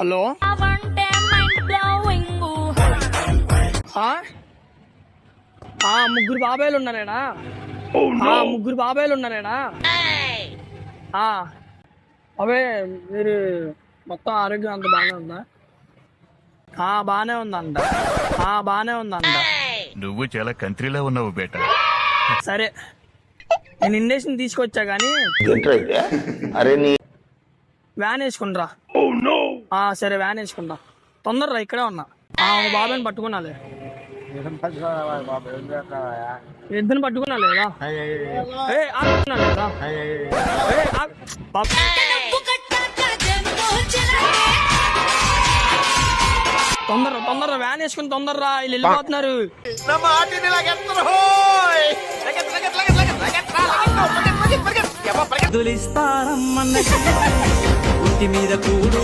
Hello ముగ్గురు బాబాయిలు ఉన్నారేనా? ముగ్గురు బాబాయిలు ఉన్నారేనా? అవే మీరు మొత్తం ఆరోగ్యం అంత బాగానే ఉందా? బాగానే ఉందంట. బాగానే ఉందంట. నువ్వు చాలా కంట్రీలో ఉన్నావు బేట. సరే నేను ఇండేషన్ తీసుకొచ్చా గానీ వ్యాన్ వేసుకుంటా. సరే వ్యాన్ వేసుకుంటా. తొందరరా, ఇక్కడే ఉన్నా. ఒక బాబాయ్ని పట్టుకున్నాలే. ఇద్దరిని పట్టుకున్నా లేదా? తొందరరా వ్యాన్ వేసుకుని తొందరరా, వీళ్ళు వెళ్ళిపోతున్నారు. మీద కూడు